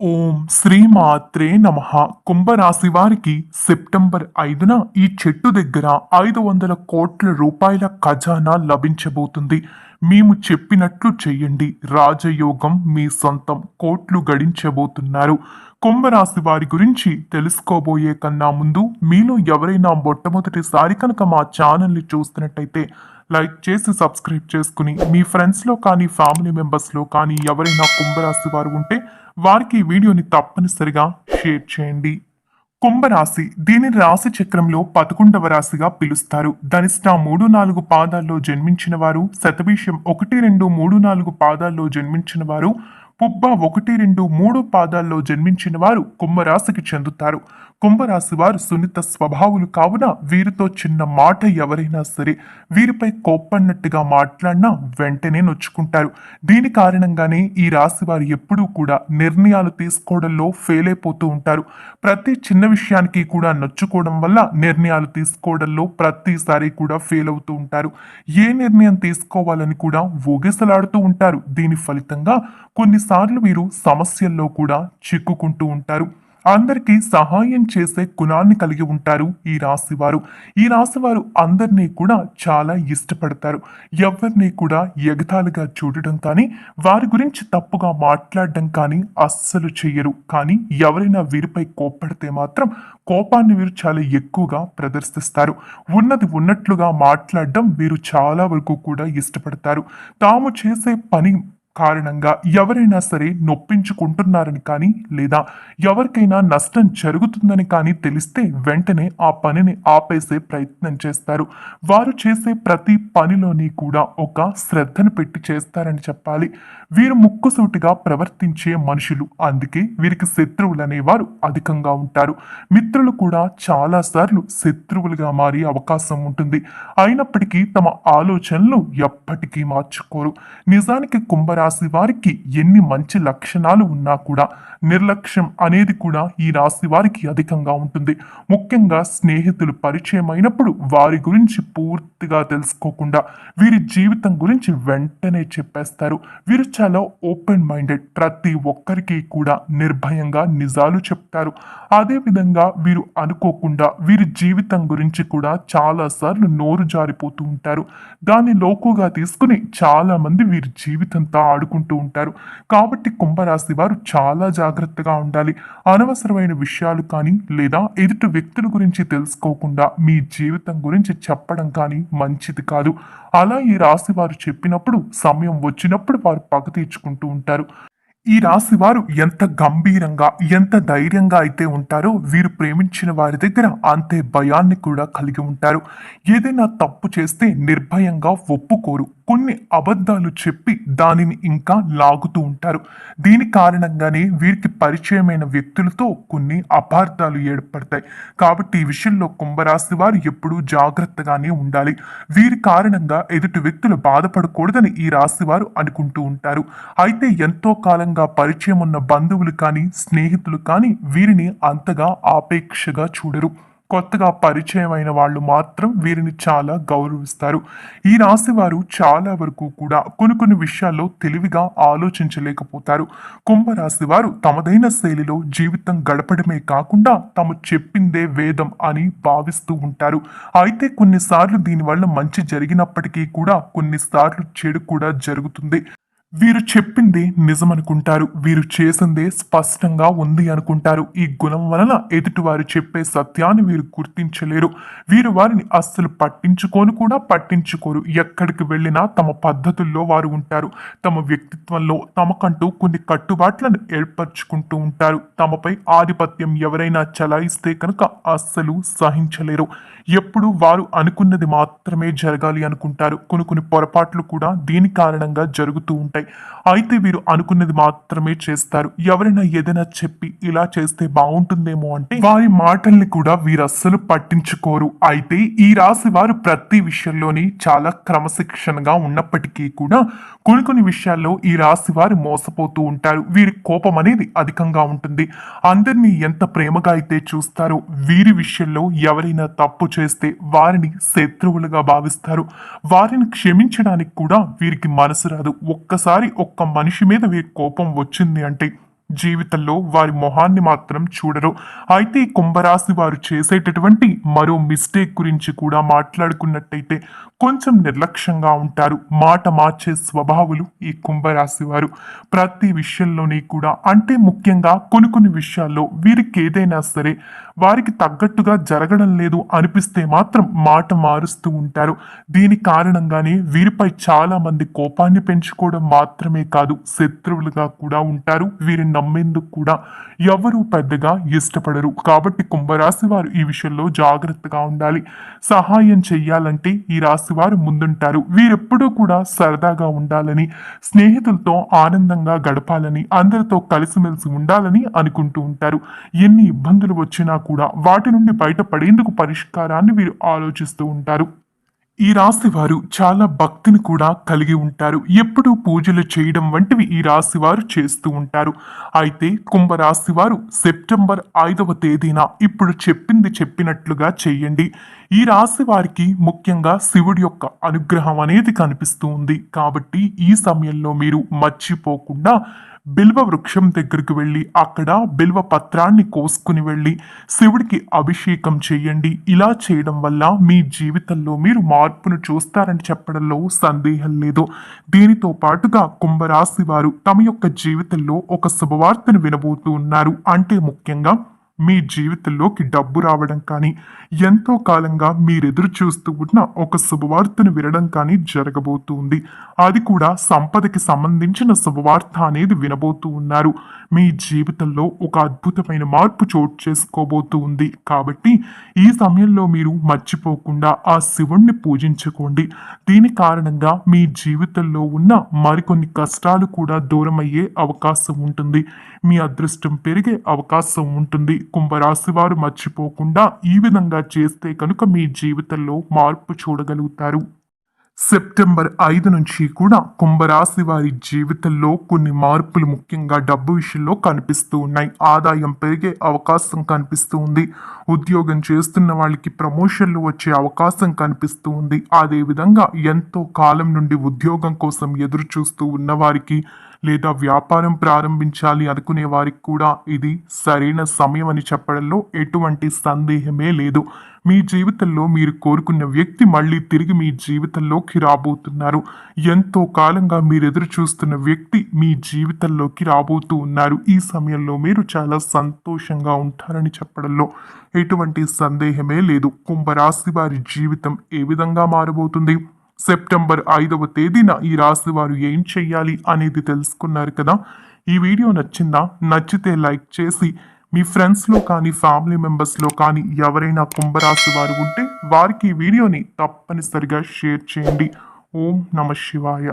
ఓం శ్రీ మాత్రే నమః. కుంభరాశి వారికి సెప్టెంబర్ 5న ఈ చెట్టు దగ్గర 500 కోట్ల రూపాయల ఖజానా లభించబోతుంది. మేము చెప్పినట్లు చెయ్యండి, రాజయోగం మీ సొంతం, కోట్లు గడించబోతున్నారు. కుంభరాశి వారి గురించి తెలుసుకోబోయే కన్నా ముందు మీలో ఎవరైనా మొట్టమొదటిసారి కనుక మా ఛానల్ని చూస్తున్నట్టయితే లైక్ చేసి సబ్స్క్రైబ్ చేసుకుని మీ ఫ్రెండ్స్లో కానీ ఫ్యామిలీ మెంబర్స్లో కానీ ఎవరైనా కుంభరాశి వారు ఉంటే వారికి ఈ వీడియోని తప్పనిసరిగా షేర్ చేయండి. కుంభరాశి దీనిని రాశి చక్రంలో 11వ రాశిగా పిలుస్తారు. ధనిష్ట 3-4 పాదాల్లో జన్మించిన వారు, శతభిషం 1-2-3-4 పాదాల్లో జన్మించిన వారు, పుబ్బ 1-2-3 పాదాల్లో జన్మించిన వారు కుంభరాశికి చెందుతారు. కుంభరాశి వారు సున్నిత స్వభావులు కావున వీరితో చిన్న మాట ఎవరైనా సరే వీరిపై కోప్పన్నట్టుగా మాట్లాడినా వెంటనే నొచ్చుకుంటారు. దీని కారణంగానే ఈ రాశి వారు ఎప్పుడూ కూడా నిర్ణయాలు తీసుకోవడంలో ఫెయిల్ అయిపోతూ ఉంటారు. ప్రతి చిన్న విషయానికి కూడా నొచ్చుకోవడం వల్ల నిర్ణయాలు తీసుకోవడంలో ప్రతిసారి కూడా ఫెయిల్ అవుతూ ఉంటారు. ఏ నిర్ణయం తీసుకోవాలని కూడా ఊగిసలాడుతూ ఉంటారు. దీని ఫలితంగా కొన్నిసార్లు వీరు సమస్యల్లో కూడా చిక్కుకుంటూ ఉంటారు. అందరికీ సహాయం చేసే గుణాన్ని కలిగి ఉంటారు ఈ రాశివారు. ఈ రాశివారు అందరినీ కూడా చాలా ఇష్టపడతారు. ఎవరిని కూడా ఎగతాళిగా చూడడం కానీ వారి గురించి తప్పుగా మాట్లాడడం కానీ అస్సలు చెయ్యరు. కానీ ఎవరైనా వీరిపై కోప్పడితే మాత్రం కోపాన్ని వీరు చాలా ఎక్కువగా ప్రదర్శిస్తారు. ఉన్నది ఉన్నట్లుగా మాట్లాడడం వీరు చాలా వరకు కూడా ఇష్టపడతారు. తాము చేసే పని కారణంగా ఎవరైనా సరే నొప్పించుకుంటున్నారని కానీ లేదా ఎవరికైనా నష్టం జరుగుతుందని కానీ తెలిస్తే వెంటనే ఆ పనిని ఆపేసే ప్రయత్నం చేస్తారు. వారు చేసే ప్రతి పనిలోని కూడా ఒక శ్రద్ధను పెట్టి చేస్తారని చెప్పాలి. వీరు ముక్కుసూటిగా ప్రవర్తించే మనుషులు, అందుకే వీరికి శత్రువులు అనేవారు అధికంగా ఉంటారు. మిత్రులు కూడా చాలాసార్లు శత్రువులుగా మారే అవకాశం ఉంటుంది. అయినప్పటికీ తమ ఆలోచనలు ఎప్పటికీ మార్చుకోరు. నిజానికి కుంభరాశి వారికి ఎన్ని మంచి లక్షణాలు ఉన్నా కూడా నిర్లక్ష్యం అనేది కూడా ఈ రాశి వారికి అధికంగా ఉంటుంది. ముఖ్యంగా స్నేహితులు పరిచయం అయినప్పుడు వారి గురించి పూర్తిగా తెలుసుకోకుండా వీరి జీవితం గురించి వెంటనే చెప్పేస్తారు. వీరు చాలా ఓపెన్ మైండెడ్, ప్రతి ఒక్కరికి కూడా నిర్భయంగా నిజాలు చెప్తారు. అదేవిధంగా వీరు అనుకోకుండా వీరి జీవితం గురించి కూడా చాలాసార్లు నోరు జారిపోతూ ఉంటారు. దాన్ని లోకుగా తీసుకుని చాలా మంది వీరి జీవితంతో ఆడుకుంటూ ఉంటారు. కాబట్టి కుంభరాశి వారు చాలా జాగ్రత్తగా ఉండాలి. అనవసరమైన విషయాలు కానీ లేదా ఎదుటి వ్యక్తుల గురించి తెలుసుకోకుండా మీ జీవితం గురించి చెప్పడం కానీ మంచిది కాదు. అలా ఈ రాశి వారు చెప్పినప్పుడు సమయం వచ్చినప్పుడు వారు పగ తీర్చుకుంటూ ఉంటారు. ఈ రాశి వారు ఎంత గంభీరంగా ఎంత ధైర్యంగా అయితే ఉంటారో వీరు ప్రేమించిన వారి దగ్గర అంతే భయాన్ని కూడా కలిగి ఉంటారు. ఏదైనా తప్పు చేస్తే నిర్భయంగా ఒప్పుకోరు. కొన్ని అబద్ధాలు చెప్పి దానిని ఇంకా లాగుతూ ఉంటారు. దీని కారణంగానే వీరికి పరిచయమైన వ్యక్తులతో కొన్ని అపార్థాలు ఏర్పడతాయి. కాబట్టి ఈ విషయంలో కుంభరాశి వారు ఎప్పుడూ జాగ్రత్తగానే ఉండాలి. వీరి కారణంగా ఎదుటి వ్యక్తులు బాధపడకూడదని ఈ రాశి వారు అనుకుంటూ ఉంటారు. అయితే ఎంతో కాలంగా పరిచయం ఉన్న బంధువులు కానీ స్నేహితులు కానీ వీరిని అంతగా ఆపేక్షగా చూడరు. కొత్తగా పరిచయం అయిన వాళ్ళు మాత్రం వీరిని చాలా గౌరవిస్తారు. ఈ రాశి వారు చాలా వరకు కూడా కొన్ని విషయాల్లో తెలివిగా ఆలోచించలేకపోతారు. కుంభరాశి వారు తమదైన శైలిలో జీవితం గడపడమే కాకుండా తాము చెప్పిందే వేదం అని భావిస్తూ ఉంటారు. అయితే కొన్నిసార్లు దీనివల్ల మంచి జరిగినప్పటికీ కూడా కొన్నిసార్లు చెడు కూడా జరుగుతుంది. వీరు చెప్పింది నిజమనుకుంటారు. వీరు చేసిందే స్పష్టంగా ఉంది అనుకుంటారు. ఈ గుణం వలన ఎదుటివారు చెప్పే సత్యాన్ని వీరు గుర్తించలేరు. వీరు వారిని అస్సలు పట్టించుకోరు. ఎక్కడికి వెళ్ళినా తమ పద్ధతుల్లో వారు ఉంటారు. తమ వ్యక్తిత్వంలో తమకంటూ కొన్ని కట్టుబాట్లను ఏర్పరచుకుంటూ ఉంటారు. తమపై ఆధిపత్యం ఎవరైనా చలాయిస్తే కనుక అస్సలు సహించలేరు. ఎప్పుడు వారు అనుకున్నది మాత్రమే జరగాలి అనుకుంటారు. కొన్ని పొరపాట్లు కూడా దీని కారణంగా జరుగుతూ ఉంటాయి. అయితే వీరు అనుకున్నది మాత్రమే చేస్తారు. ఎవరైనా ఏదైనా చెప్పి ఇలా చేస్తే బాగుంటుందేమో అంటే వారి మాటల్ని కూడా వీరు అస్సలు పట్టించుకోరు. అయితే ఈ రాశి వారు ప్రతి విషయంలోని చాలా క్రమశిక్షణగా ఉన్నప్పటికీ కూడా కొన్ని విషయాల్లో ఈ రాశి వారు మోసపోతూ ఉంటారు. వీరి కోపం అనేది అధికంగా ఉంటుంది. అందరినీ ఎంత ప్రేమగా అయితే చూస్తారో వీరి విషయంలో ఎవరైనా తప్పు చేస్తే వారిని శత్రువులుగా భావిస్తారు. వారిని క్షమించడానికి కూడా వీరికి మనసు రాదు. ఒక్క మనిషి మీద వీరి కోపం వచ్చింది అంటే జీవితంలో వారి మొహాన్ని మాత్రం చూడరు. అయితే ఈ కుంభరాశి వారు చేసేటటువంటి మరో మిస్టేక్ గురించి కూడా మాట్లాడుకున్నట్టయితే కొంచెం నిర్లక్ష్యంగా ఉంటారు. మాట మార్చే స్వభావులు ఈ కుంభరాశి వారు. ప్రతి విషయంలోని కూడా అంటే ముఖ్యంగా కొన్ని విషయాల్లో వీరికి ఏదైనా సరే వారికి తగ్గట్టుగా జరగడం లేదు అనిపిస్తే మాత్రం మాట మారుస్తూ ఉంటారు. దీని కారణంగానే వీరిపై చాలా మంది కోపాన్ని పెంచుకోవడం మాత్రమే కాదు, శత్రువులుగా కూడా ఉంటారు. వీరిని నమ్మేందుకు కూడా ఎవరు పెద్దగా ఇష్టపడరు. కాబట్టి కుంభరాశి వారు ఈ విషయంలో జాగ్రత్తగా ఉండాలి. సహాయం చెయ్యాలంటే ఈ రాశి వారు ముందుంటారు. వీరెప్పుడూ కూడా సరదాగా ఉండాలని, స్నేహితులతో ఆనందంగా గడపాలని, అందరితో కలిసిమెలిసి ఉండాలని అనుకుంటూ ఉంటారు. ఎన్ని ఇబ్బందులు వచ్చినా కూడా వాటి నుండి బయటపడేందుకు పరిష్కారాన్ని వీరు ఆలోచిస్తూ ఉంటారు. ఈ రాశి వారు చాలా భక్తిని కూడా కలిగి ఉంటారు. ఎప్పుడూ పూజలు చేయడం వంటివి ఈ రాశి వారు చేస్తూ ఉంటారు. అయితే కుంభరాశి వారు సెప్టెంబర్ 5వ తేదీన ఇప్పుడు చెప్పింది చెప్పినట్లుగా చెయ్యండి. ఈ రాశి వారికి ముఖ్యంగా శివుడి యొక్క అనుగ్రహం అనేది కనిపిస్తూ ఉంది. కాబట్టి ఈ సమయంలో మీరు మర్చిపోకుండా బిల్వ వృక్షం దగ్గరికి వెళ్ళి అక్కడ బిల్వ పత్రాన్ని కోసుకుని వెళ్ళి శివుడికి అభిషేకం చేయండి. ఇలా చేయడం వల్ల మీ జీవితంలో మీరు మార్పును చూస్తారని చెప్పడంలో సందేహం లేదు. దీనితో పాటుగా కుంభరాశి వారు తమ యొక్క జీవితంలో ఒక శుభవార్తను వినబోతూ ఉన్నారు. అంటే ముఖ్యంగా మీ జీవితంలోకి డబ్బు రావడం కానీ, ఎంతో కాలంగా మీరెదురు చూస్తూ ఉన్న ఒక శుభవార్తను వినడం కానీ జరగబోతుంది. అది కూడా సంపదకి సంబంధించిన శుభవార్త అనేది వినబోతూ ఉన్నారు. మీ జీవితంలో ఒక అద్భుతమైన మార్పు చోటు చేసుకోబోతూ ఉంది. కాబట్టి ఈ సమయంలో మీరు మర్చిపోకుండా ఆ శివుణ్ణి పూజించుకోండి. దీని కారణంగా మీ జీవితంలో ఉన్న మరికొన్ని కష్టాలు కూడా దూరమయ్యే అవకాశం ఉంటుంది. మీ అదృష్టం పెరిగే అవకాశం ఉంటుంది. కుంభరాశి వారు మర్చిపోకుండా ఈ విధంగా చేస్తే కనుక మీ జీవితంలో మార్పు చూడగలుగుతారు. సెప్టెంబర్ 5 నుంచి కూడా కుంభరాశి వారి జీవితంలో కొన్ని మార్పులు ముఖ్యంగా డబ్బు విషయంలో కనిపిస్తూ ఉన్నాయి. ఆదాయం పెరిగే అవకాశం కనిపిస్తూ ఉంది. ఉద్యోగం చేస్తున్న వాళ్ళకి ప్రమోషన్లు వచ్చే అవకాశం కనిపిస్తూ ఉంది. అదేవిధంగా ఎంతో కాలం నుండి ఉద్యోగం కోసం ఎదురు చూస్తూ ఉన్న వారికి లేదా వ్యాపారం ప్రారంభించాలి అనుకునే వారికి కూడా ఇది సరైన సమయం అని చెప్పడంలో ఎటువంటి సందేహమే లేదు. మీ జీవితంలో మీరు కోరుకున్న వ్యక్తి మళ్ళీ తిరిగి మీ జీవితంలోకి రాబోతున్నారు. ఎంతో కాలంగా మీరు ఎదురు చూస్తున్న వ్యక్తి మీ జీవితంలోకి రాబోతూ ఉన్నారు. ఈ సమయంలో మీరు చాలా సంతోషంగా ఉంటారని చెప్పడంలో ఎటువంటి సందేహమే లేదు. కుంభరాశి వారి జీవితం ఏ విధంగా మారబోతుంది, సెప్టెంబర్ 5వ తేదీన ఈ రాశి వారు ఏం చెయ్యాలి అనేది తెలుసుకున్నారు కదా. ఈ వీడియో నచ్చిందా? నచ్చితే లైక్ చేసి మీ ఫ్రెండ్స్లో కానీ ఫ్యామిలీ మెంబర్స్లో కానీ ఎవరైనా కుంభరాశి వారు ఉంటే వారికి ఈ వీడియోని తప్పనిసరిగా షేర్ చేయండి. ఓం నమ శివాయ.